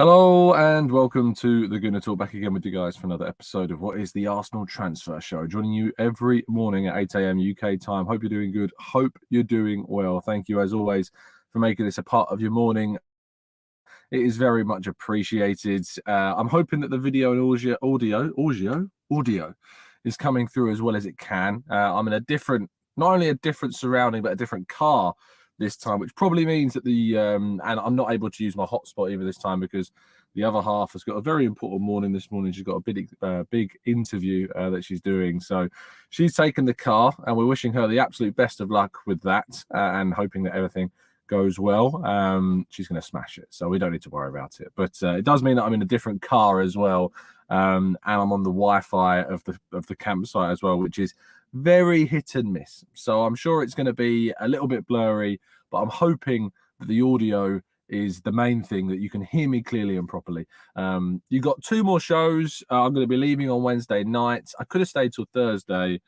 Hello and welcome to the Gooner Talk, back again with you guys for another episode of what is the Arsenal Transfer Show. Joining you every morning at 8 a.m. UK time. Hope you're doing good. Hope you're doing well. Thank you as always for making this a part of your morning. It is very much appreciated. I'm hoping that the video and audio is coming through as well as it can. I'm in not only a different surrounding, but a different car this time, which probably means that and I'm not able to use my hotspot either this time because the other half has got a very important morning this morning. She's got a big interview that she's doing. So she's taken the car and we're wishing her the absolute best of luck with that and hoping that everything goes well. She's going to smash it, so we don't need to worry about it. But it does mean that I'm in a different car as well, and I'm on the Wi-Fi of the campsite as well, which is very hit and miss. So I'm sure it's going to be a little bit blurry, but I'm hoping that the audio is the main thing, that you can hear me clearly and properly. You got 2 more shows. I'm going to be leaving on Wednesday night. I could have stayed till Thursday,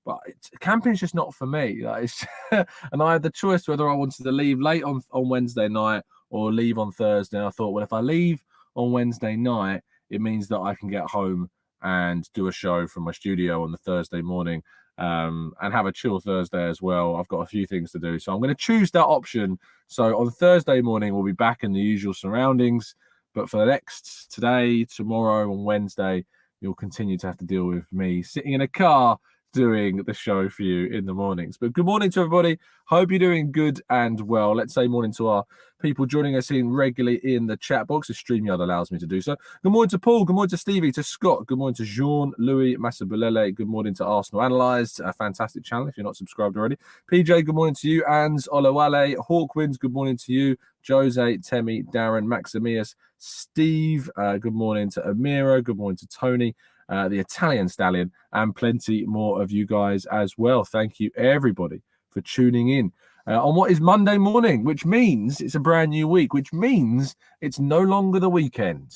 but camping's just not for me. And I had the choice whether I wanted to leave late on Wednesday night or leave on Thursday. And I thought, well, if I leave on Wednesday night, it means that I can get home and do a show from my studio on the Thursday morning and have a chill Thursday as well. I've got a few things to do, so I'm going to choose that option. So on Thursday morning, we'll be back in the usual surroundings. But for the next today, tomorrow, and Wednesday, you'll continue to have to deal with me sitting in a car doing the show for you in the mornings. But good morning to everybody. Hope you're doing good and well. Let's say morning to our people joining us in regularly in the chat box. The StreamYard allows me to do so. Good morning to Paul. Good morning to Stevie, to Scott. Good morning to Jean-Louis Massabulele. Good morning to Arsenal Analysed. A fantastic channel if you're not subscribed already. PJ, good morning to you. Ans Olawale. Hawkwinds, good morning to you. Jose, Temi, Darren, Maximius, Steve. Good morning to Amira. Good morning to Tony. The Italian Stallion, and plenty more of you guys as well. Thank you, everybody, for tuning in on what is Monday morning, which means it's a brand new week, which means it's no longer the weekend,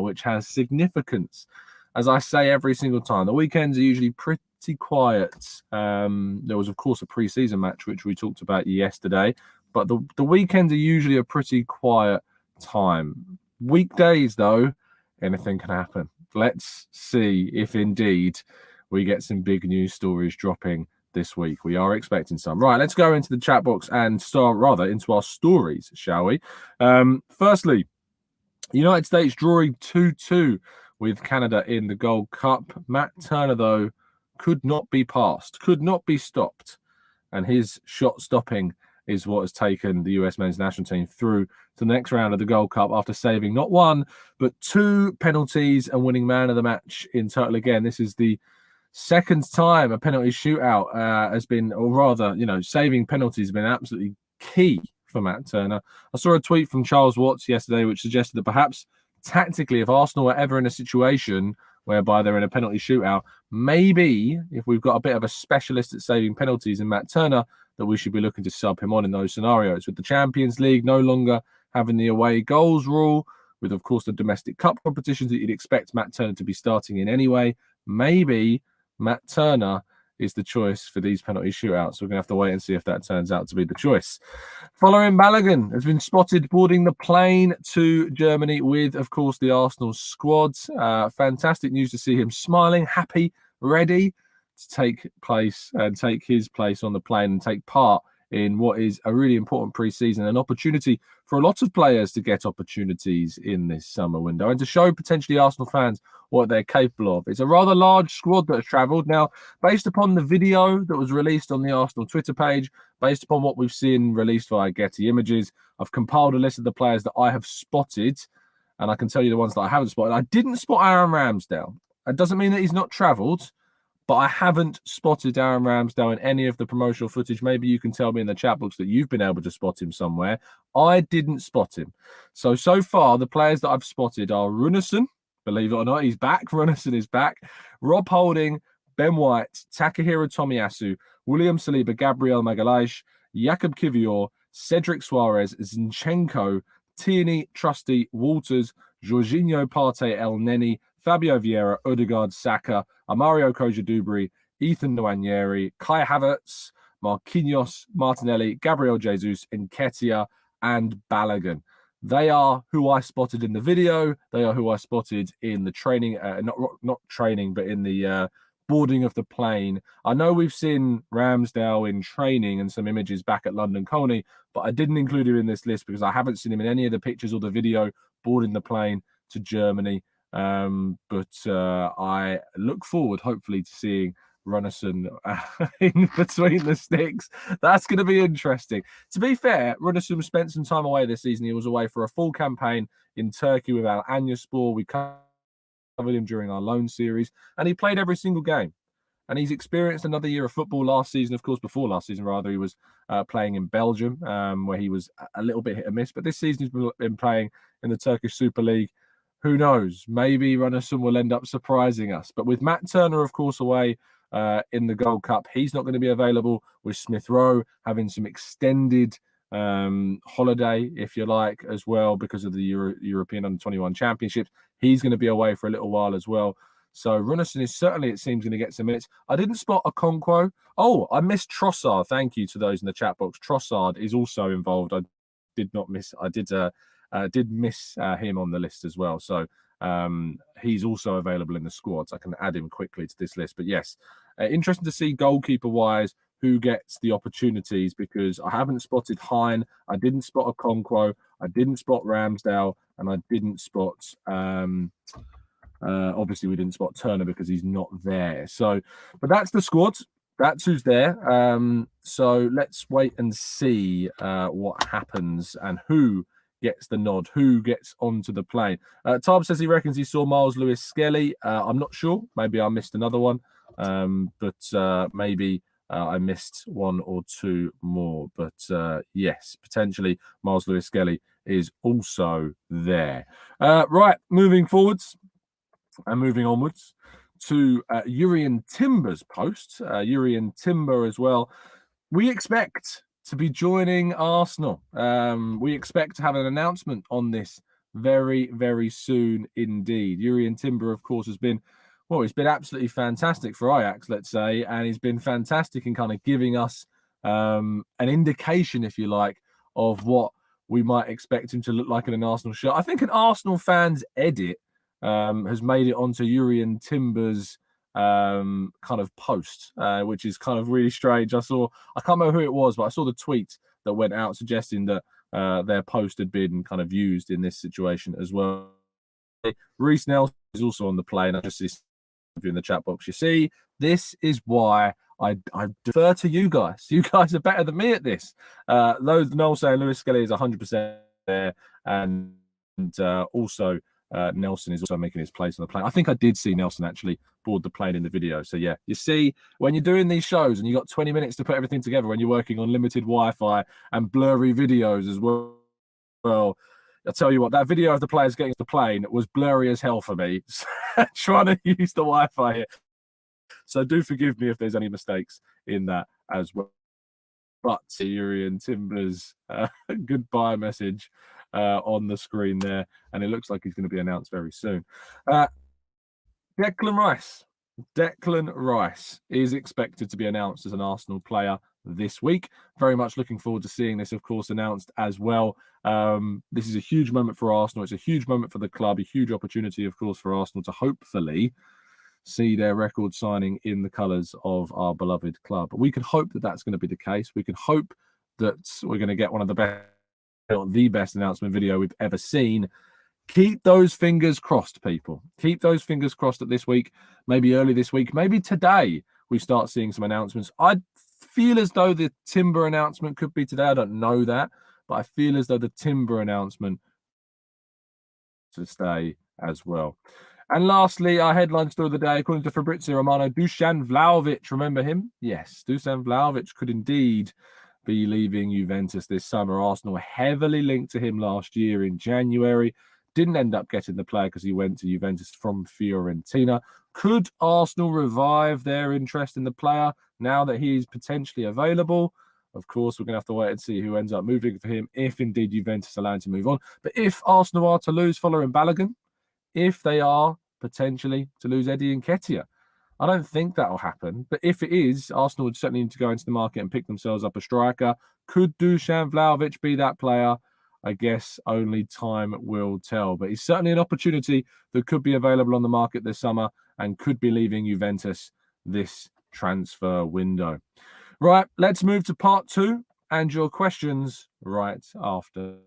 which has significance. As I say every single time, the weekends are usually pretty quiet. There was, of course, a pre-season match, which we talked about yesterday, but the weekends are usually a pretty quiet time. Weekdays, though, anything can happen. Let's see if indeed we get some big news stories dropping this week. We are expecting some. Right, let's go into the chat box and start rather into our stories, shall we? Firstly, United States drawing 2-2 with Canada in the Gold Cup. Matt Turner, though, could not be passed, could not be stopped. And his shot stopping is what has taken the US men's national team through to the next round of the Gold Cup after saving not 1, but 2 penalties and winning man of the match in total. Again, this is the second time a penalty shootout has been, or rather, saving penalties has been absolutely key for Matt Turner. I saw a tweet from Charles Watts yesterday which suggested that perhaps tactically, if Arsenal were ever in a situation whereby they're in a penalty shootout, maybe if we've got a bit of a specialist at saving penalties in Matt Turner, that we should be looking to sub him on in those scenarios. With the Champions League no longer having the away goals rule, with, of course, the domestic cup competitions that you'd expect Matt Turner to be starting in anyway, maybe Matt Turner is the choice for these penalty shootouts. We're going to have to wait and see if that turns out to be the choice. Folarin Balogun has been spotted boarding the plane to Germany with, of course, the Arsenal squad. Fantastic news to see him smiling, happy, ready to take his place on the plane and take part in what is a really important pre-season, an opportunity for a lot of players to get opportunities in this summer window and to show potentially Arsenal fans what they're capable of. It's a rather large squad that has travelled. Now, based upon the video that was released on the Arsenal Twitter page, based upon what we've seen released via Getty Images, I've compiled a list of the players that I have spotted, and I can tell you the ones that I haven't spotted. I didn't spot Aaron Ramsdale. It doesn't mean that he's not travelled, but I haven't spotted Aaron Ramsdale in any of the promotional footage. Maybe you can tell me in the chat box that you've been able to spot him somewhere. I didn't spot him. So far, the players that I've spotted are Runarsson. Believe it or not, he's back. Runarsson is back. Rob Holding, Ben White, Takahiro Tomiyasu, William Saliba, Gabriel Magalhaes, Jakub Kivior, Cedric Suarez, Zinchenko, Tierney, Trusty, Walters, Jorginho Partey, El Neni, Fabio Vieira, Odegaard, Saka, Amario Koja-Dubry, Ethan Nwaneri, Kai Havertz, Marquinhos, Martinelli, Gabriel Jesus, Nketiah, and Balogun. They are who I spotted in the video. They are who I spotted in the training, not training, but in the boarding of the plane. I know we've seen Ramsdale in training and some images back at London Colney, but I didn't include him in this list because I haven't seen him in any of the pictures or the video boarding the plane to Germany. But I look forward, hopefully, to seeing Runnison in between the sticks. That's going to be interesting. To be fair, Runnison spent some time away this season. He was away for a full campaign in Turkey with Al Anyaspor. We covered him during our loan series, and he played every single game. And he's experienced another year of football last season. Of course, before last season, rather, he was playing in Belgium, where he was a little bit hit and miss. But this season, he's been playing in the Turkish Super League. Who knows? Maybe Runnison will end up surprising us. But with Matt Turner, of course, away in the Gold Cup, he's not going to be available. With Smith Rowe having some extended holiday, if you like, as well, because of the European Under-21 Championships. He's going to be away for a little while as well. So Runnison is certainly, it seems, going to get some minutes. I didn't spot Okonkwo. Oh, I missed Trossard. Thank you to those in the chat box. Trossard is also involved. I did miss him on the list as well. So he's also available in the squads. I can add him quickly to this list. But yes, interesting to see goalkeeper-wise who gets the opportunities, because I haven't spotted Hine. I didn't spot Okonkwo. I didn't spot Ramsdale. And I didn't spot... obviously, we didn't spot Turner because he's not there. So, but that's the squad. That's who's there. So let's wait and see what happens and who gets the nod, who gets onto the plane. Tarb says he reckons he saw Miles Lewis Skelly. I'm not sure. Maybe I missed another one. But maybe I missed one or two more. But yes, potentially Miles Lewis Skelly is also there. Right, moving forwards. And moving onwards to Jurrien Timber's post. Jurrien Timber as well. We expect to be joining Arsenal. We expect to have an announcement on this very, very soon indeed. Jurrien Timber, of course, has been, well, he's been absolutely fantastic for Ajax, let's say, and he's been fantastic in kind of giving us an indication, if you like, of what we might expect him to look like in an Arsenal shirt. I think an Arsenal fan's edit has made it onto Jurrien Timber's kind of post, which is kind of really strange. I can't remember who it was, but I saw the tweet that went out suggesting that their post had been kind of used in this situation as well. Reece Nelson is also on the plane. I just see in the chat box. You see, this is why I defer to you guys. You guys are better than me at this. Though Noel saying Lewis Skelly is 100% there, and also Nelson is also making his place on the plane. I think I did see Nelson actually board the plane in the video. So yeah, you see, when you're doing these shows and you got 20 minutes to put everything together, when you're working on limited Wi-Fi and blurry videos as well, I'll tell you what, that video of the players getting to the plane was blurry as hell for me. Trying to use the Wi-Fi here. So do forgive me if there's any mistakes in that as well. But Jurrien Timber's goodbye message on the screen there, and it looks like he's going to be announced very soon. Declan Rice is expected to be announced as an Arsenal player this week. Very much looking forward to seeing this, of course, announced as well. This is a huge moment for Arsenal. It's a huge moment for the club, a huge opportunity, of course, for Arsenal to hopefully see their record signing in the colours of our beloved club. But we can hope that that's going to be the case. We can hope that we're going to get one of the best, the best announcement video we've ever seen. Keep those fingers crossed, people. Keep those fingers crossed that this week, maybe early this week, maybe today, we start seeing some announcements. I feel as though the Timber announcement could be today. I don't know that, but I feel as though the Timber announcement to stay as well. And lastly, our headline story of the day, according to Fabrizio Romano, Dusan Vlahovic, remember him? Yes, Dusan Vlahovic could indeed be leaving Juventus this summer. Arsenal were heavily linked to him last year in January. Didn't end up getting the player because he went to Juventus from Fiorentina. Could Arsenal revive their interest in the player now that he is potentially available? Of course, we're going to have to wait and see who ends up moving for him, if indeed Juventus allow him to move on. But if Arsenal are to lose Folarin Balogun, if they are potentially to lose Eddie Nketiah, I don't think that'll happen. But if it is, Arsenal would certainly need to go into the market and pick themselves up a striker. Could Dusan Vlahovic be that player? I guess only time will tell. But he's certainly an opportunity that could be available on the market this summer and could be leaving Juventus this transfer window. Right, let's move to part 2 and your questions right after.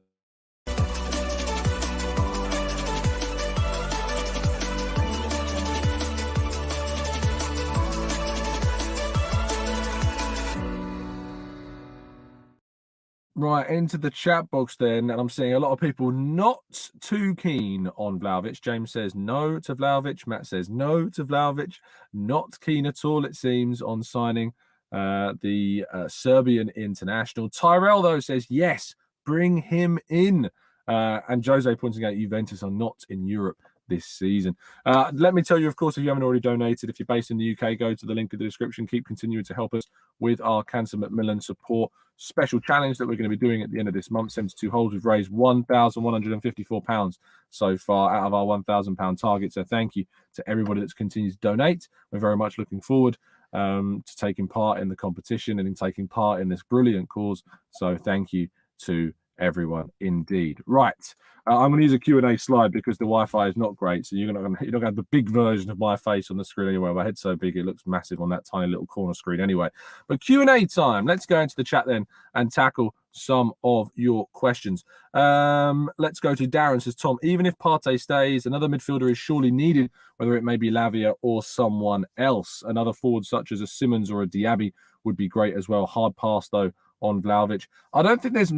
Right, into the chat box then, and I'm seeing a lot of people not too keen on Vlahovic. James says no to Vlahovic. Matt says no to Vlahovic. Not keen at all, it seems, on signing the Serbian international. Tyrell, though, says yes, bring him in. And Jose pointing out Juventus are not in Europe this season. Let me tell you, of course, if you haven't already donated, if you're based in the UK, go to the link in the description. Keep continuing to help us with our Cancer Macmillan support special challenge that we're going to be doing at the end of this month. 72 holes. We've raised £1,154 so far out of our £1,000 target. So thank you to everybody that's continued to donate. We're very much looking forward to taking part in the competition and in taking part in this brilliant cause. So thank you to everyone indeed. Right. I'm going to use a Q&A slide because the Wi-Fi is not great. So you're not going to have the big version of my face on the screen anyway. My head's so big, it looks massive on that tiny little corner screen anyway. But Q&A time. Let's go into the chat then and tackle some of your questions. Let's go to Darren. Says, Tom, even if Partey stays, another midfielder is surely needed, whether it may be Lavia or someone else. Another forward such as a Simmons or a Diaby would be great as well. Hard pass, though, on Vlahovic. I don't think there's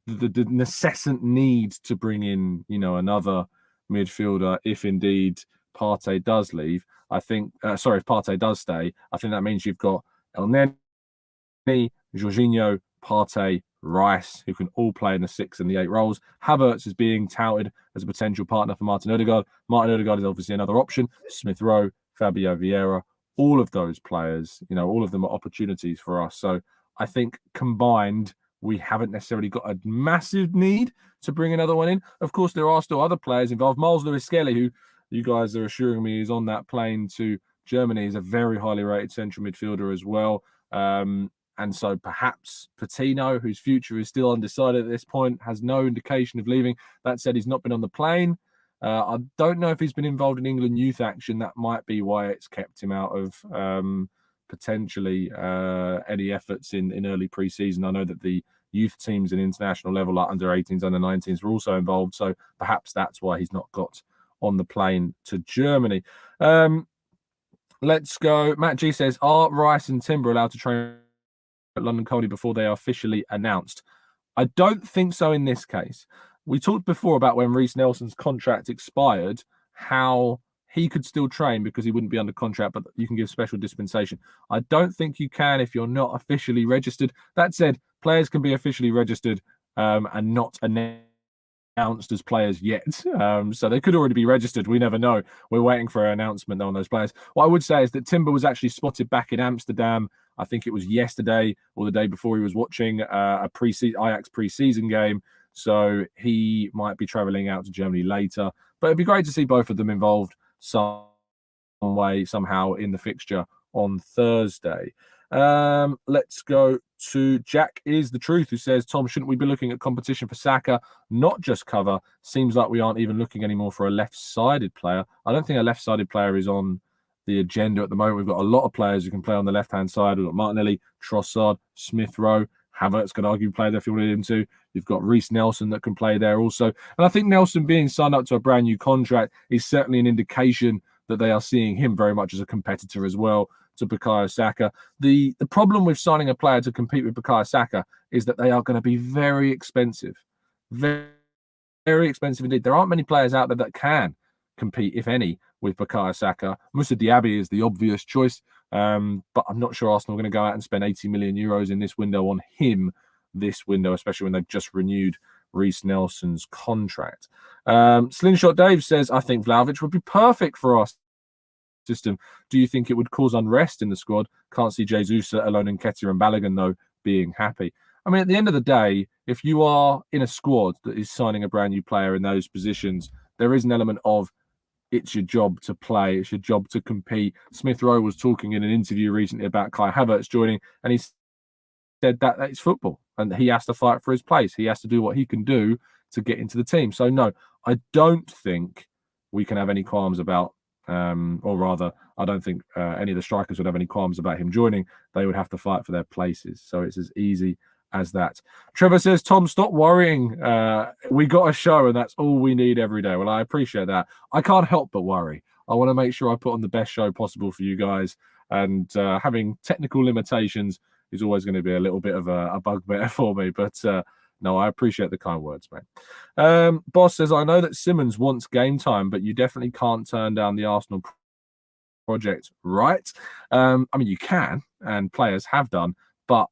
the necessant need to bring in, another midfielder if indeed Partey does leave. I think, if Partey does stay, I think that means you've got El Neni, Jorginho, Partey, Rice, who can all play in the 6 and the 8 roles. Havertz is being touted as a potential partner for Martin Odegaard. Martin Odegaard is obviously another option. Smith Rowe, Fabio Vieira, all of those players, all of them are opportunities for us. So I think combined, we haven't necessarily got a massive need to bring another one in. Of course, there are still other players involved. Miles Lewis-Skelly, who you guys are assuring me is on that plane to Germany, is a very highly rated central midfielder as well. And so perhaps Patino, whose future is still undecided at this point, has no indication of leaving. That said, he's not been on the plane. I don't know if he's been involved in England youth action. That might be why it's kept him out of potentially any efforts in early pre-season. I know that the youth teams in international level, like under 18s, under 19s, were also involved. So perhaps that's why he's not got on the plane to Germany. Let's go. Matt G says, are Rice and Timber allowed to train at London Colney before they are officially announced? I don't think so in this case. We talked before about when Reece Nelson's contract expired, how he could still train because he wouldn't be under contract, but you can give special dispensation. I don't think you can if you're not officially registered. That said, players can be officially registered and not announced as players yet. So they could already be registered. We never know. We're waiting for an announcement on those players. What I would say is that Timber was actually spotted back in Amsterdam. I think it was yesterday or the day before. He was watching a Ajax pre-season game. So he might be traveling out to Germany later. But it'd be great to see both of them involved some way, somehow, in the fixture on Thursday. Let's go to Jack is the Truth, who says, Tom, shouldn't we be looking at competition for Saka, not just cover? Seems like we aren't even looking anymore for a left-sided player. I don't think a left-sided player is on the agenda at the moment. We've got a lot of players who can play on the left-hand side. We've got Martinelli, Trossard, Smith Rowe. Havertz could argue play there if you wanted him to. You've got Reece Nelson that can play there also. And I think Nelson being signed up to a brand new contract is certainly an indication that they are seeing him very much as a competitor as well to Bukayo Saka. The problem with signing a player to compete with Bukayo Saka is that they are going to be very expensive. Very, very expensive indeed. There aren't many players out there that can compete, if any, with Bukayo Saka. Moussa Diaby is the obvious choice. But I'm not sure Arsenal are going to go out and spend 80 million euros in this window on him this window, especially when they've just renewed Reece Nelson's contract. Slingshot Dave says, I think Vlahovic would be perfect for our system. Do you think it would cause unrest in the squad? Can't see Jesus alone and Nketiah and Balogun, though, being happy. I mean, at the end of the day, if you are in a squad that is signing a brand new player in those positions, there is an element of it's your job to play. It's your job to compete. Smith Rowe was talking in an interview recently about Kai Havertz joining, and he said that it's football and he has to fight for his place. He has to do what he can do to get into the team. So no, I don't think we can have any qualms about, or rather, I don't think any of the strikers would have any qualms about him joining. They would have to fight for their places. So it's as easy as that. Trevor says, Tom, stop worrying. We got a show and that's all we need every day. Well, I appreciate that. I can't help but worry. I want to make sure I put on the best show possible for you guys. And having technical limitations is always going to be a little bit of a bugbear for me. But no, I appreciate the kind words, mate. Boss says, I know that Simmons wants game time, but you definitely can't turn down the Arsenal project, right? I mean, you can, and players have done. But,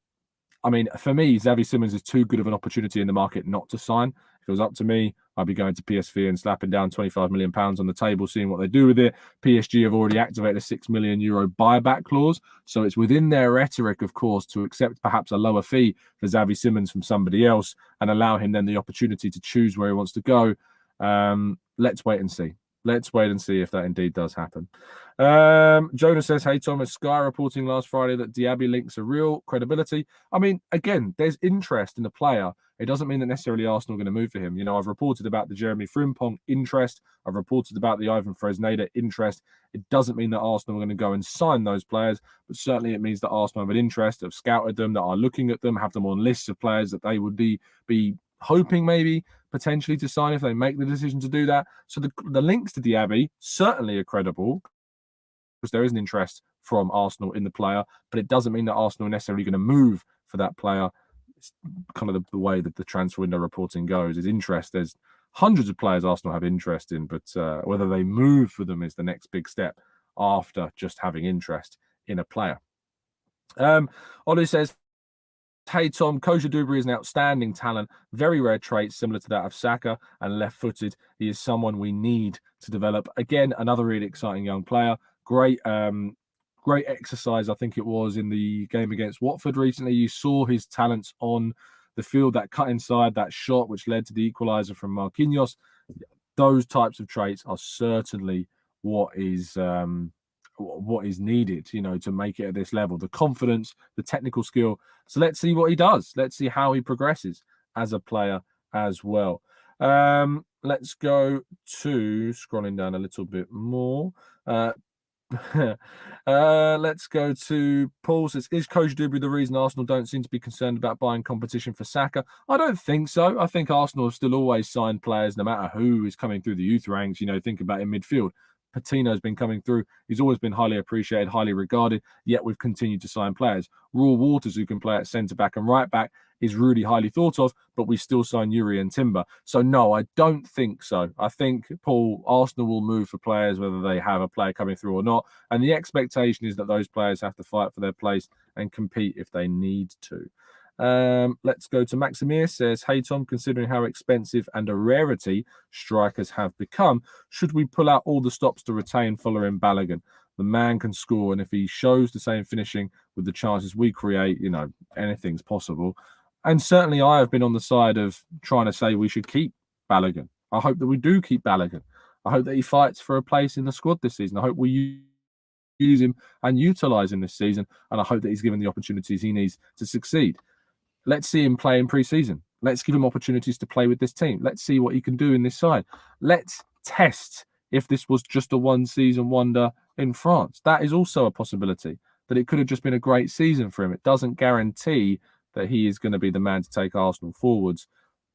I mean, for me, Xavi Simmons is too good of an opportunity in the market not to sign. If it was up to me, I'd be going to PSV and slapping down £25 million on the table, seeing what they do with it. PSG have already activated a €6 million buyback clause. So it's within their rhetoric, of course, to accept perhaps a lower fee for Xavi Simmons from somebody else and allow him then the opportunity to choose where he wants to go. Let's wait and see. Let's wait and see if that indeed does happen. Jonah says, hey, Thomas, Sky reporting last Friday that Diaby links are real credibility. I mean, again, there's interest in the player. It doesn't mean that necessarily Arsenal are going to move for him. You know, I've reported about the Jeremy Frimpong interest. I've reported about the Ivan Fresneda interest. It doesn't mean that Arsenal are going to go and sign those players, but certainly it means that Arsenal have an interest, have scouted them, that are looking at them, have them on lists of players that they would be hoping maybe potentially to sign if they make the decision to do that. So the links to Diaby certainly are credible because there is an interest from Arsenal in the player, but it doesn't mean that Arsenal are necessarily going to move for that player. It's kind of the way that the transfer window reporting goes is interest. There's hundreds of players Arsenal have interest in, but whether they move for them is the next big step after just having interest in a player. Olu says, hey, Tom, Koja Dubry is an outstanding talent, very rare traits similar to that of Saka and left-footed. He is someone we need to develop. Again, another really exciting young player. Great exercise, I think it was, in the game against Watford recently. You saw his talents on the field, that cut inside, that shot, which led to the equaliser from Marquinhos. Those types of traits are certainly what is needed, you know, to make it at this level. The confidence, the technical skill. So let's see what he does. Let's see how he progresses as a player as well. Let's go to scrolling down a little bit more. Let's go to Paul says, is Coach Dubry the reason Arsenal don't seem to be concerned about buying competition for Saka? I don't think so. I think Arsenal have still always signed players no matter who is coming through the youth ranks. You know, think about in midfield. Patino's been coming through. He's always been highly appreciated, highly regarded, yet we've continued to sign players. Raw Waters, who can play at centre-back and right-back, is really highly thought of, but we still sign Jurrien Timber. So, no, I don't think so. I think, Paul, Arsenal will move for players whether they have a player coming through or not, and the expectation is that those players have to fight for their place and compete if they need to. Let's go to Maximir. Says, hey Tom, considering how expensive and a rarity strikers have become, should we pull out all the stops to retain Folarin Balogun? The man can score, and if he shows the same finishing with the chances we create, you know, anything's possible. And certainly I have been on the side of trying to say we should keep Balogun. I hope that we do keep Balogun. I hope that he fights for a place in the squad this season. I hope we use him and utilise him this season, and I hope that he's given the opportunities he needs to succeed. Let's see him play in pre-season. Let's give him opportunities to play with this team. Let's see what he can do in this side. Let's test if this was just a one-season wonder in France. That is also a possibility, that it could have just been a great season for him. It doesn't guarantee that he is going to be the man to take Arsenal forwards.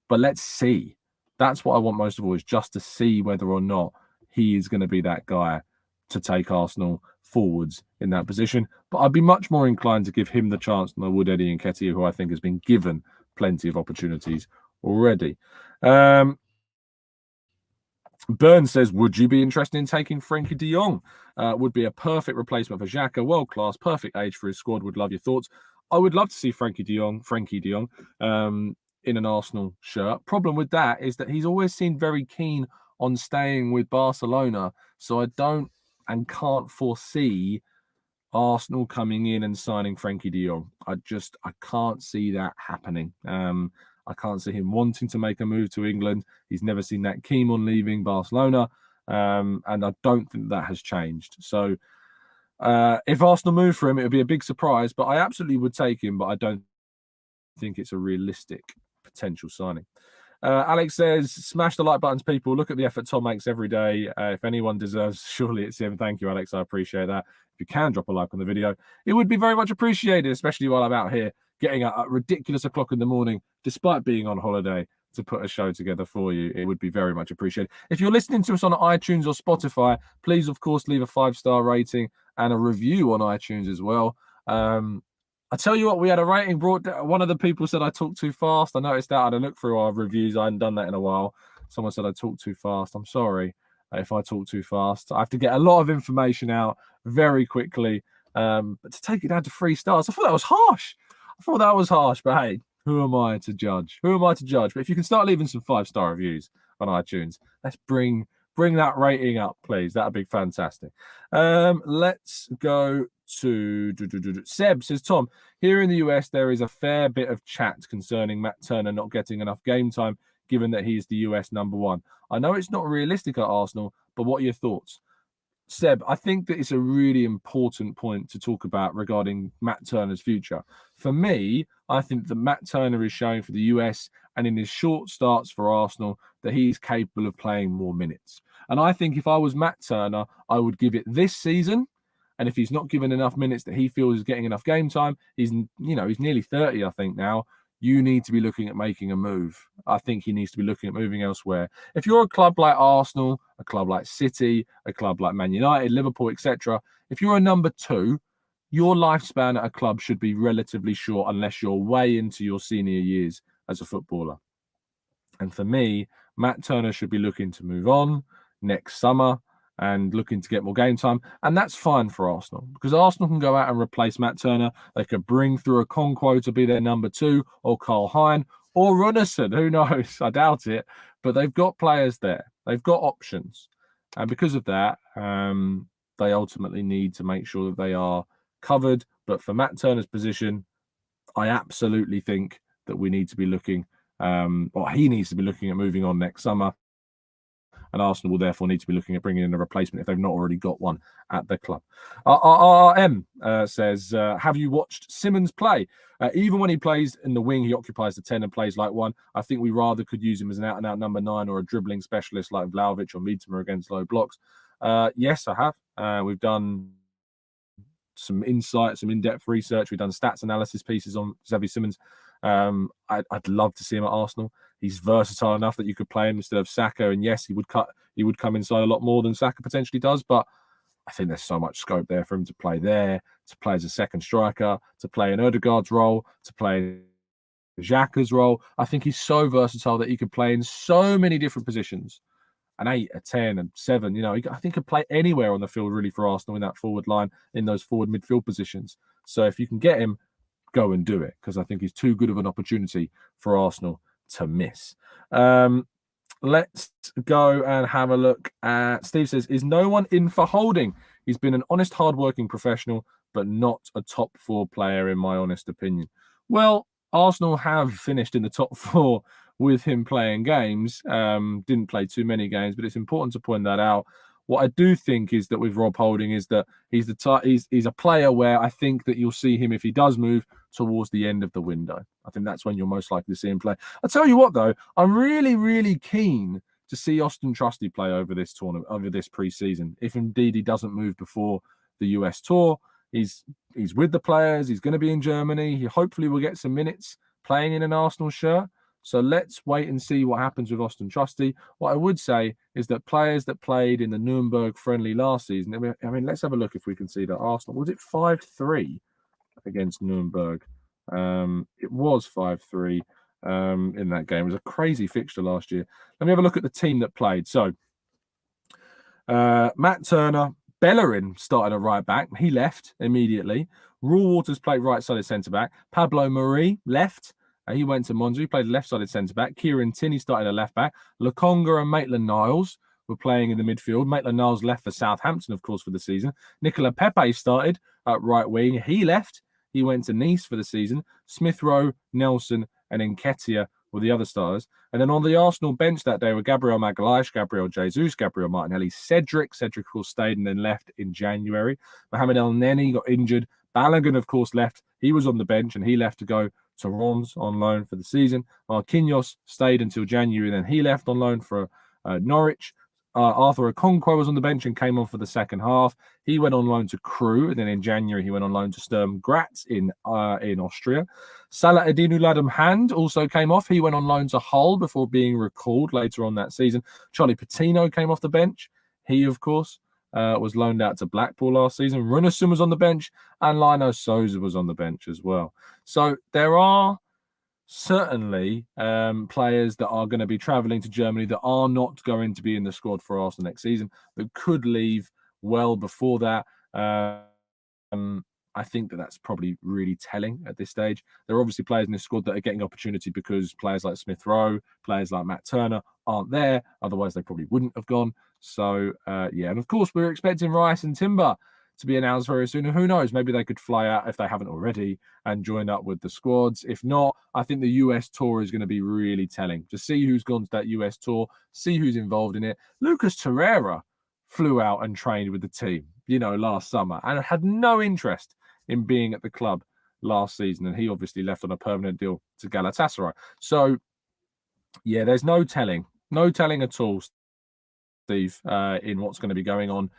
But let's see. That's what I want most of all, is just to see whether or not he is going to be that guy to take Arsenal forwards in that position. But I'd be much more inclined to give him the chance than I would Eddie Nketiah, who I think has been given plenty of opportunities already. Burns says, would you be interested in taking Frenkie de Jong? Would be a perfect replacement for Xhaka, world class, perfect age for his squad. Would love your thoughts. I would love to see Frenkie de Jong in an Arsenal shirt. Problem with that is that he's always seemed very keen on staying with Barcelona, so I don't and can't foresee Arsenal coming in and signing Frenkie de Jong. I can't see that happening. I can't see him wanting to make a move to England. He's never seen that keen on leaving Barcelona, and I don't think that has changed. So if Arsenal move for him, it would be a big surprise, but I absolutely would take him, but I don't think it's a realistic potential signing. Alex says, smash the like buttons, people. Look at the effort Tom makes every day. If anyone deserves, surely it's him. Thank you, Alex. I appreciate that. If you can drop a like on the video, it would be very much appreciated, especially while I'm out here getting up at ridiculous o'clock in the morning, despite being on holiday, to put a show together for you. It would be very much appreciated. If you're listening to us on iTunes or Spotify, please, of course, leave a 5-star rating and a review on iTunes as well. I tell you what, we had a rating brought down. One of the people said I talk too fast. I noticed that. I had a look through our reviews. I hadn't done that in a while. Someone said I talk too fast. I'm sorry if I talk too fast. I have to get a lot of information out very quickly. But to take it down to 3 stars, I thought that was harsh. But hey, who am I to judge? But if you can start leaving some 5-star reviews on iTunes, let's bring that rating up, please. That'd be fantastic. Let's go to Seb says, Tom, here in the US, there is a fair bit of chat concerning Matt Turner not getting enough game time, given that he is the US #1. I know it's not realistic at Arsenal, but what are your thoughts? Seb, I think that it's a really important point to talk about regarding Matt Turner's future. For me, I think that Matt Turner is showing for the US and in his short starts for Arsenal that he's capable of playing more minutes. And I think if I was Matt Turner, I would give it this season. And if he's not given enough minutes that he feels is getting enough game time, he's nearly 30, I think now. You need to be looking at making a move. I think he needs to be looking at moving elsewhere. If you're a club like Arsenal, a club like City, a club like Man United, Liverpool, etc., if you're a number 2, your lifespan at a club should be relatively short unless you're way into your senior years as a footballer. And for me, Matt Turner should be looking to move on next summer and looking to get more game time. And that's fine for Arsenal because Arsenal can go out and replace Matt Turner. They could bring through a Conquo to be their number 2 or Carl Hein or Runnison. Who knows? I doubt it. But they've got players there. They've got options. And because of that, they ultimately need to make sure that they are covered. But for Matt Turner's position, I absolutely think that we need to be looking, or he needs to be looking at moving on next summer. And Arsenal will therefore need to be looking at bringing in a replacement if they've not already got one at the club. RM says, have you watched Simmons play? Even when he plays in the wing, he occupies the 10 and plays like one. I think we rather could use him as an out-and-out number 9 or a dribbling specialist like Vlahovic or MOTM against low blocks. Yes, I have. We've done some insight, some in-depth research. We've done stats analysis pieces on Xavi Simmons. I'd love to see him at Arsenal. He's versatile enough that you could play him instead of Saka, and yes, he would come inside a lot more than Saka potentially does, but I think there's so much scope there for him to play there, to play as a second striker, to play in Ødegaard's role, to play in Xhaka's role. I think he's so versatile that he could play in so many different positions. An 8, a 10, and 7. I think he could play anywhere on the field really for Arsenal in that forward line, in those forward midfield positions. So if you can get him, go and do it, because I think he's too good of an opportunity for Arsenal to miss. Let's go and have a look at, Steve says, is no one in for Holding? He's been an honest, hard-working professional, but not a top 4 player, in my honest opinion. Well, Arsenal have finished in the top 4 with him playing games. Didn't play too many games, but it's important to point that out. What I do think is that with Rob Holding is that he's a player where I think that you'll see him, if he does move, towards the end of the window. I think that's when you're most likely to see him play. I'll tell you what, though, I'm really, really keen to see Austin Trusty play over this tournament, over this pre-season. If indeed he doesn't move before the US tour, he's with the players. He's going to be in Germany. He hopefully will get some minutes playing in an Arsenal shirt. So let's wait and see what happens with Austin Trusty. What I would say is that players that played in the Nuremberg friendly last season, I mean, let's have a look if we can see that Arsenal, was it 5-3 against Nuremberg? It was 5-3 in that game. It was a crazy fixture last year. Let me have a look at the team that played. So Matt Turner, Bellerin started at right back. He left immediately. Raw Waters played right-sided centre-back. Pablo Marie left. He went to Monza. He played left-sided centre-back. Kieran Tierney started at left-back. Lokonga and Maitland-Niles were playing in the midfield. Maitland-Niles left for Southampton, of course, for the season. Nicola Pepe started at right wing. He left. He went to Nice for the season. Smith Rowe, Nelson, and Nketiah were the other stars. And then on the Arsenal bench that day were Gabriel Magalhaes, Gabriel Jesus, Gabriel Martinelli, Cedric. Cedric, of course, stayed and then left in January. Mohamed El Neni got injured. Balogun, of course, left. He was on the bench and he left to go Torrens on loan for the season. Marquinhos stayed until January, then he left on loan for Norwich. Arthur Okonkwo was on the bench and came on for the second half. He went on loan to Crewe, and then in January he went on loan to Sturm Graz in Austria. Salah Eddinu Ladham Hand also came off. He went on loan to Hull before being recalled later on that season. Charlie Patino came off the bench. He, of course, was loaned out to Blackpool last season. Runarsson was on the bench, and Lino Souza was on the bench as well. So there are certainly players that are going to be travelling to Germany that are not going to be in the squad for Arsenal next season, that could leave well before that. I think that that's probably really telling at this stage. There are obviously players in this squad that are getting opportunity because players like Smith Rowe, players like Matt Turner aren't there. Otherwise, they probably wouldn't have gone. So, yeah. And of course, we're expecting Rice and Timber to be announced very soon. And who knows, maybe they could fly out if they haven't already and join up with the squads. If not, I think the US tour is going to be really telling to see who's gone to that US tour, see who's involved in it. Lucas Torreira flew out and trained with the team, last summer and had no interest in being at the club last season. And he obviously left on a permanent deal to Galatasaray. So, yeah, there's no telling at all, Steve, in what's going to be going on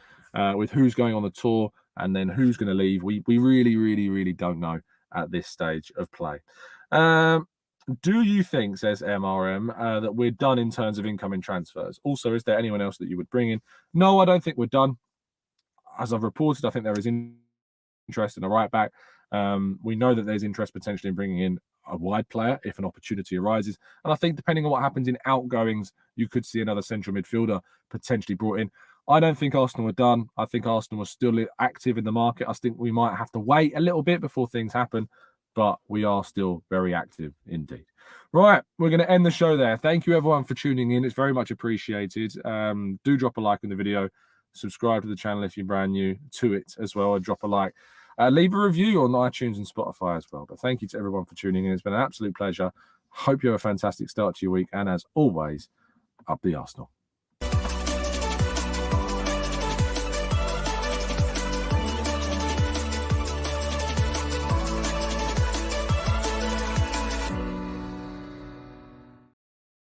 with who's going on the tour and then who's going to leave. We really, really, really don't know at this stage of play. Do you think, says MRM, that we're done in terms of incoming transfers? Also, is there anyone else that you would bring in? No, I don't think we're done. As I've reported, I think there is interest in a right back. We know that there's interest potentially in bringing in a wide player if an opportunity arises. And I think depending on what happens in outgoings, you could see another central midfielder potentially brought in. I don't think Arsenal are done. I think Arsenal are still active in the market. I think we might have to wait a little bit before things happen, but we are still very active indeed. Right, we're going to end the show there. Thank you, everyone, for tuning in. It's very much appreciated. Do drop a like on the video. Subscribe to the channel if you're brand new to it as well, and drop a like. Leave a review on iTunes and Spotify as well. But thank you to everyone for tuning in. It's been an absolute pleasure. Hope you have a fantastic start to your week. And as always, up the Arsenal.